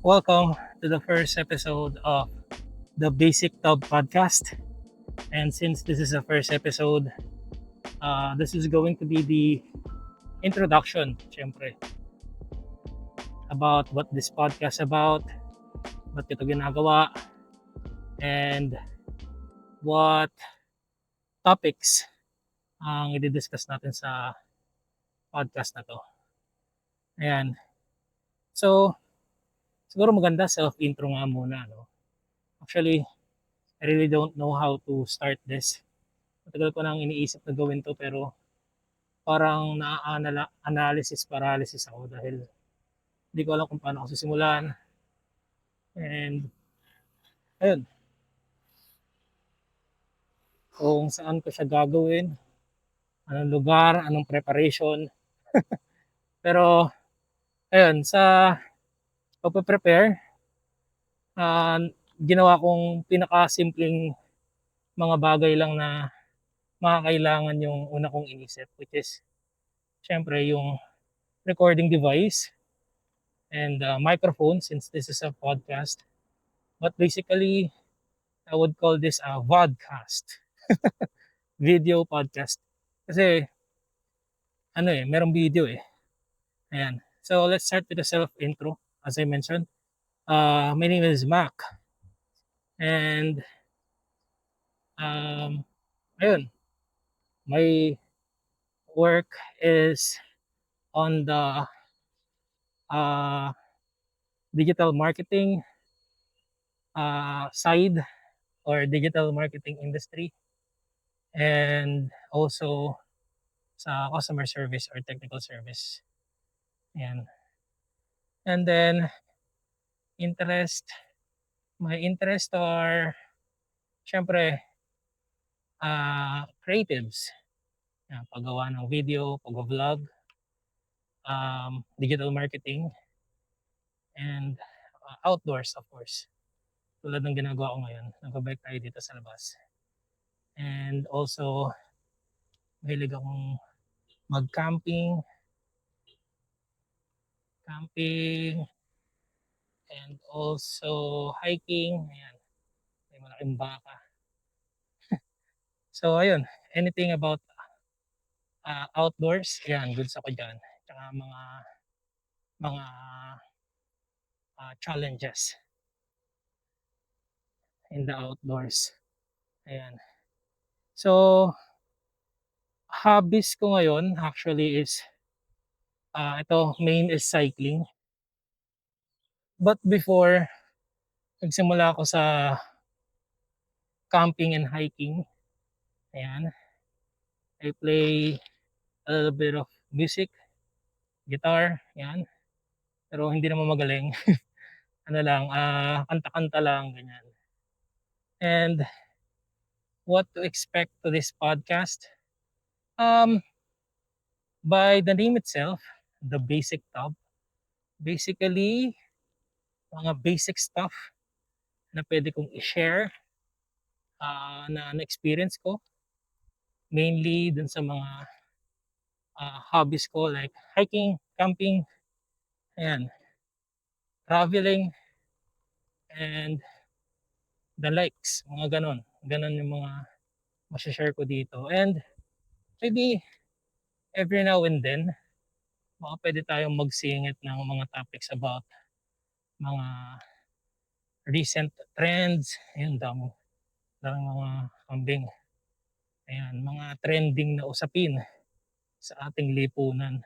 Welcome to the first episode of the Basic Tub podcast. And since this is the first episode, this is going to be the introduction, syempre, about what this podcast about, what ito ginagawa, and what topics ang i-discuss natin sa podcast na to. Ayan. So, siguro maganda self-intro nga muna, no? Actually, I really don't know how to start this. Matagal ko nang iniisip na gawin to pero parang na-analysis paralysis ako dahil hindi ko alam kung paano ako sisimulan. And ayun, kung saan ko siya gagawin, anong lugar, anong preparation. Pero ayun, sa pagpe-prepare, ah, ginawa kong pinakasimpleng mga bagay lang na makakailangan yung una kong inisip, which is syempre yung recording device and microphone since this is a podcast. But basically, I would call this a vodcast, video podcast. Kasi merong video eh. Ayan. So let's start with the self-intro. As I mentioned, my name is Mac. And um, ayun, my work is on the uh, digital marketing side or digital marketing industry and also sa customer service or technical service. Ayan. And then interest, my interest are syempre creatives. Yan, paggawa ng video, pag-vlog, digital marketing, and outdoors of course. Tulad ng ginagawa ko ngayon, nagba-bike tayo dito sa labas. And also, mahilig akong mag-camping, camping, and also hiking. Ayan, may malaking baka. So ayun, anything about outdoors, yan, goods ako dyan. Tsaka mga challenges in the outdoors. Ayan. So, hobbies ko ngayon actually is ito main is cycling. But before, nagsimula ako sa camping and hiking. Ayan. I play a little bit of music, guitar, yan. Pero hindi naman magaling. Ano lang, kanta-kanta lang, ganyan. And what to expect to this podcast? Um, by the name itself, the basic top, basically, mga basic stuff na pwede kong i-share na na-experience ko. Mainly dun sa mga hobbies ko like hiking, camping, ayan, traveling, and the likes, mga ganon. Ganon yung mga masashare ko dito. And maybe every now and then, baka pwede tayong magsingit ng mga topics about mga recent trends. Ayun, daming mga kambing. Ayan, mga trending na usapin sa ating lipunan.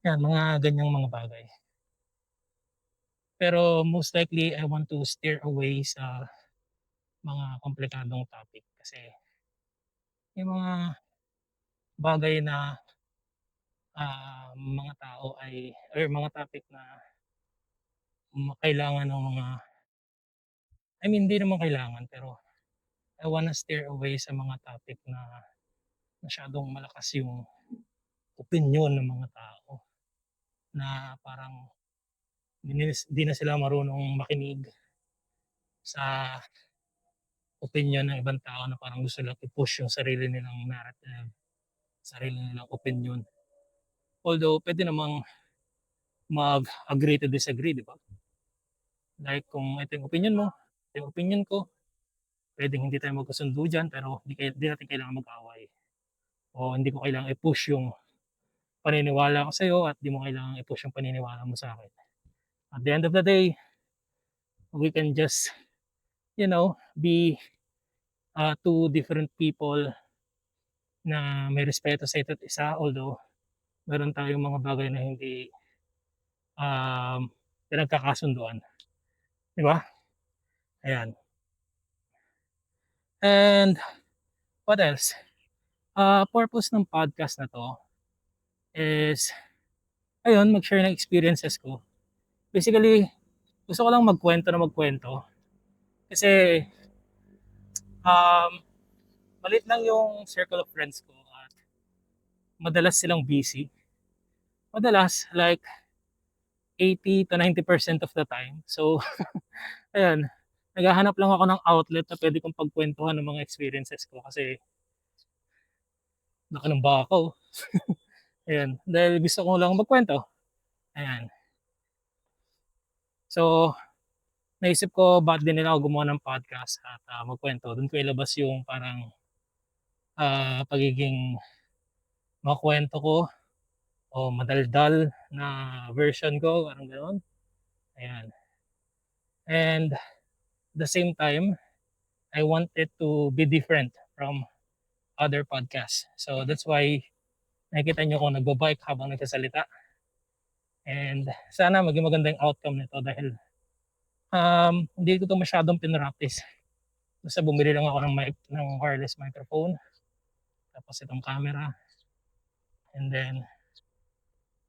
Yan, mga ganyang mga bagay. Pero most likely, I want to steer away sa mga komplikadong topic kasi yung mga bagay na mga tao ay or mga topic na kailangan ng mga I mean, hindi naman kailangan pero I wanna steer away sa mga topic na masyadong malakas yung opinyon ng mga tao na parang di na sila marunong makinig sa opinyon ng ibang tao na parang gusto lang i-push yung sarili nilang narrative, sarili nilang opinyon. Although pwede namang mag-agree to disagree, di ba? Like kung ito yung opinyon mo, ito yung opinyon ko, puwedeng hindi tayo magkasundo diyan pero di natin kailangan mag-away o hindi ko kailangang i-push yung paniniwala ko sa'yo at di mo kailangang i-push yung paniniwala mo sa'kin. At the end of the day, we can just, be, two different people na may respeto sa isa't isa although meron tayong mga bagay na hindi, pinagkakasunduan, 'di ba? Ayan. And what else? Purpose ng podcast na 'to is ayun, mag-share ng experiences ko. Basically, gusto ko lang magkuwento na magkuwento kasi, um, maliit lang yung circle of friends ko at madalas silang busy. Madalas, like 80 to 90% of the time. So, ayan, naghahanap lang ako ng outlet na puwede kong pagkuwentuhan ng mga experiences ko kasi laki ng baka, oh. Ayan, dahil gusto ko lang magkuwento, ayan. So, naisip ko bakit din nila ako gumawa ng podcast at, magkuwento. Dun ko ilabas yung parang, pagiging makuwento ko o madaldal na version ko, parang gano'n, ayan. And the same time, I want it to be different from other podcasts. So, that's why nakikita niyo ako nagba-bike habang nagsasalita and sana maging maganda yung outcome nito dahil, hindi ko 'to masyadong pinractice. Basta bumili lang ako ng wireless microphone, tapos itong camera, and then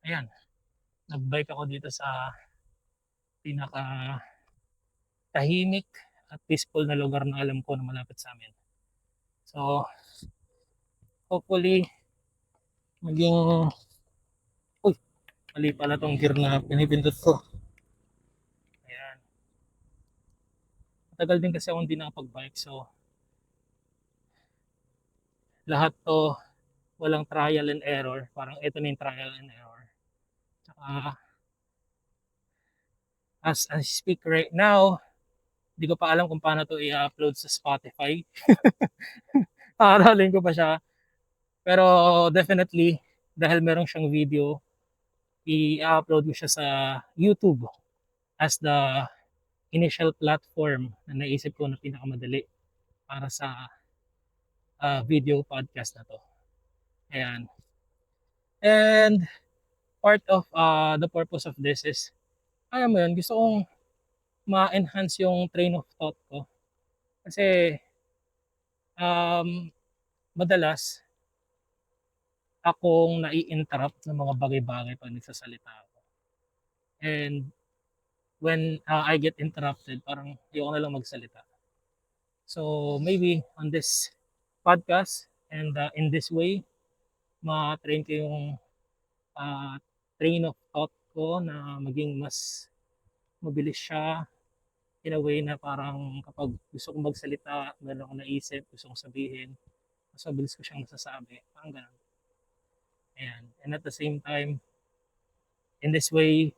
ayan, nag-bike ako dito sa pinaka-tahimik at peaceful na lugar na alam ko na malapit sa'min. So, hopefully maging uy, mali pala 'tong gear na pinipindot ko. Ayan, matagal din kasi akong hindi nakapag-bike so lahat 'to walang trial and error, parang ito na yung trial and error. Tsaka as I speak right now, di ko pa alam kung paano 'to i-upload sa Spotify. Aaralin ko pa siya, pero definitely dahil meron siyang video, i-a-upload ko siya sa YouTube as the initial platform na naisip ko na pinakamadali para sa, video podcast na 'to, ayan. And part of, the purpose of this is, alam mo yun, gusto kong ma-enhance yung train of thought ko. Kasi, um, madalas akong nai-interrupt ng mga bagay-bagay 'pag nagsasalita ako. And when, I get interrupted parang ayoko na lang magsalita. So, maybe on this podcast and, in this way ma-train ko yung, ah, train of thought ko na maging mas mabilis siya in a way na parang kapag gusto kong magsalita, meron akong naisip, gusto kong sabihin, mas mabilis ko siyang nasasabi, parang gano'n. Ayan, and at the same time, in this way,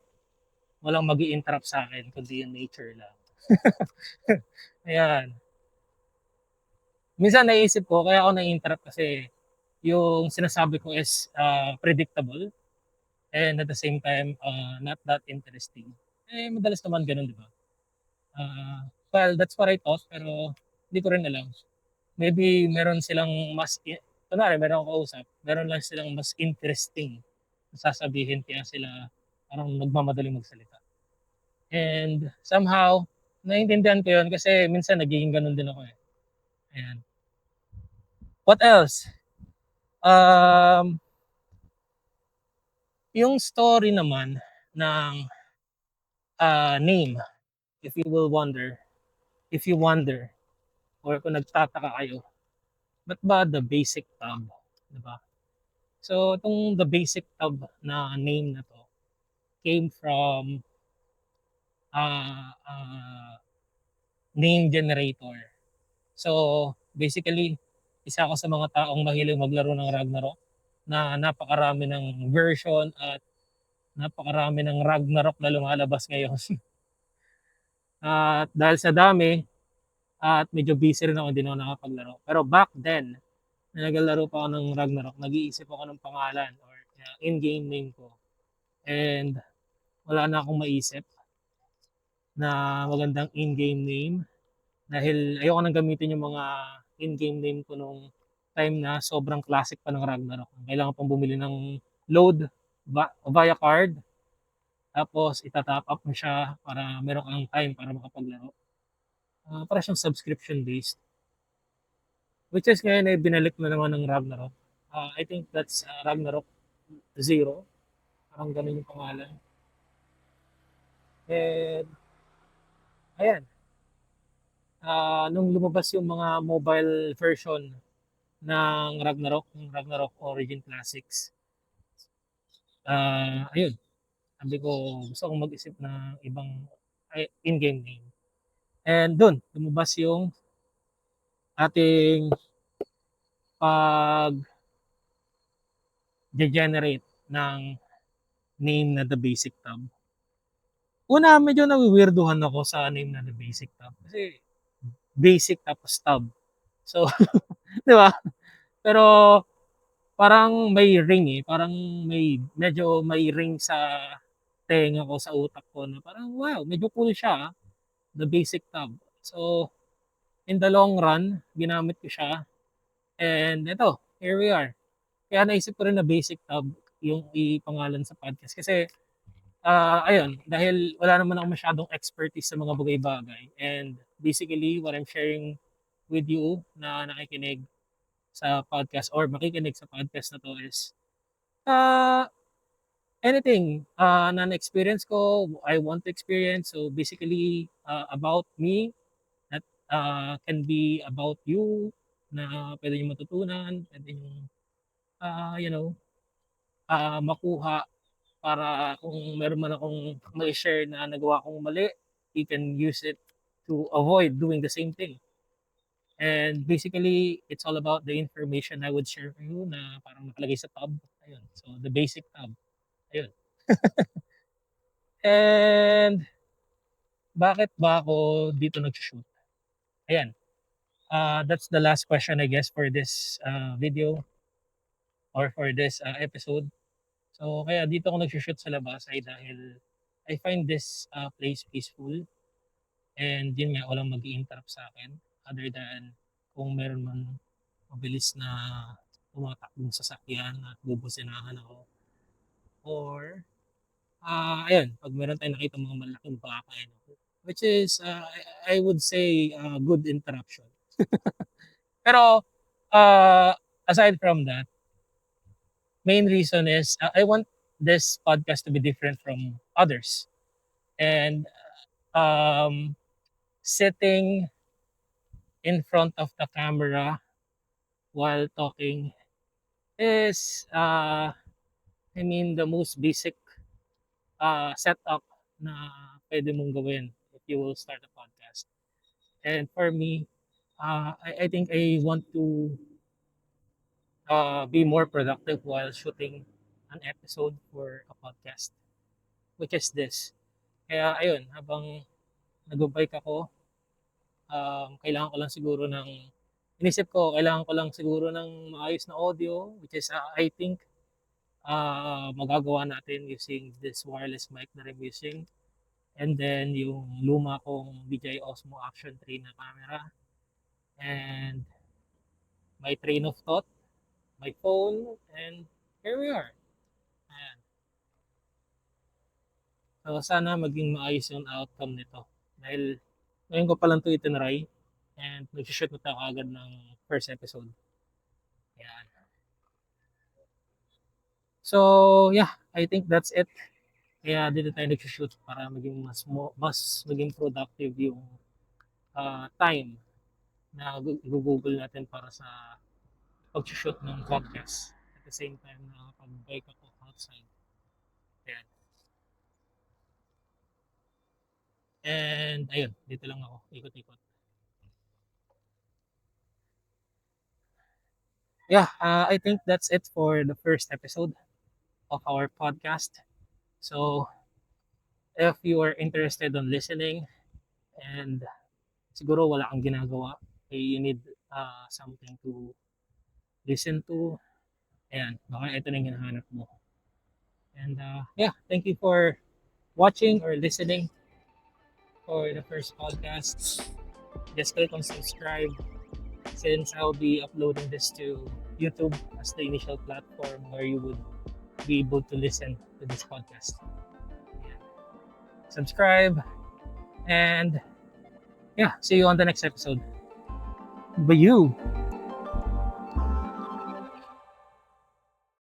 walang mag-i-interrupt sa'kin kundi yung nature lang. Ayan. Minsan naiisip ko kaya ako nai-interrupt kasi yung sinasabi ko is, predictable and at the same time, not that interesting. Eh, madalas naman gano'n, 'di ba? Well, that's what I thought pero hindi ko rin alam. Maybe meron silang kunwari meron akong kausap, meron lang silang mas interesting na sasabihin kaya sila parang nagmamadaling magsalita. And somehow, naiintindihan ko 'yun kasi minsan nagiging gano'n din ako, eh, ayan. What else? Um, yung story naman ng, name, if you will wonder, if you wonder or kung nagtataka kayo, ba't ba The Basic Tub, 'di ba? So, itong The Basic Tub na name na 'to came from, name generator. So, basically, isa ako sa mga taong mahilig maglaro ng Ragnarok na napakarami ng version at napakarami ng Ragnarok na lumalabas ngayon. At dahil sa dami at medyo busy rin ako, hindi na ako nakapaglaro. Pero back then, na naglalaro pa ako ng Ragnarok, nag-iisip ako ng pangalan or in-game name ko. And wala na akong maisip na magandang in-game name dahil ayoko nang gamitin yung mga in-game name ko nung time na sobrang classic pa ng Ragnarok. Kailangan pang bumili ng load via card, tapos ita-top up mo siya para meron kang time para makapaglaro. Para siyang subscription based. Which is ngayon ay binalik na naman ng Ragnarok. I think that's Ragnarok Zero. Parang ganun yung pangalan. And ayan, nung lumabas yung mga mobile version ng Ragnarok, yung Ragnarok Origin Classics, ayun, sabi ko gusto kong mag-isip ng ibang in-game name. And dun, lumabas yung ating pag-generate ng name na The Basic Tab. Una, medyo nawiwirduhan ako sa name na The Basic Tab. Kasi basic tapos tab. So, di ba? Pero parang may ring eh. Parang medyo may ring sa tenga ko, sa utak ko na parang wow, medyo cool siya. The Basic Tab. So, in the long run, ginamit ko siya. And ito, here we are. Kaya naisip ko rin na Basic Tab yung ipangalan sa podcast. Kasi ayun, dahil wala naman ako masyadong expertise sa mga bagay-bagay. And basically, what I'm sharing with you na nakikinig sa podcast or makikinig sa podcast na to is uh, anything na na-experience ko, I want to experience. So basically, about me, that can be about you, na pwede nyo matutunan, pwede nyo, you know, makuha para kung meron man akong may share na nagawa kong mali, you can use it to avoid doing the same thing. And basically, it's all about the information I would share for you na parang nakalagay sa tab. Ayun. So, the basic tab. Ayun. And bakit ba ako dito nag-shoot? Ayan. That's the last question, I guess, for this video or for this episode. So, kaya dito ako nag-shoot sa labas ay dahil I find this place peaceful. And yun nga, walang mag-i-interrupt sa akin other than kung meron man mabilis na tumatakbong sasakyan at bubusinahan ako. Or, ayun, pag meron tayong nakita mga malaking baka, which is, I would say, good interruption. Pero, aside from that, main reason is I want this podcast to be different from others. And um, sitting in front of the camera while talking is, I mean, the most basic setup na pwede mong gawin if you will start a podcast. And for me, I think I want to be more productive while shooting an episode for a podcast, which is this. Kaya ayun, habang nag-bike ako, kailangan ko lang siguro ng, inisip ko, kailangan ko lang siguro ng maayos na audio, which is, I think, magagawa natin using this wireless mic that I'm using. And then yung luma kong DJI Osmo Action 3 na camera. And my train of thought, my phone, and here we are. Ayan. So sana maging maayos yung outcome nito. Dahil ngayon ko pa lang ito itinry and nag-shoot na tayo agad ng first episode. Ayan. So yeah, I think that's it. Kaya dito tayo nag-shoot para maging mas maging productive yung time na i-google natin para sa pag-shoot ng podcast. At the same time na pag-bike ako outside. Ayan. And ayun, dito lang ako, ikot-ikot. Yeah, I think that's it for the first episode of our podcast. So if you are interested on listening and siguro wala kang ginagawa, you need something to listen to, ayan, baka ito na yung hinahanap mo. And yeah, thank you for watching or listening for the first podcast. Just click on subscribe since I'll be uploading this to YouTube as the initial platform where you would be able to listen to this podcast. Subscribe, and yeah, see you on the next episode. Bye you.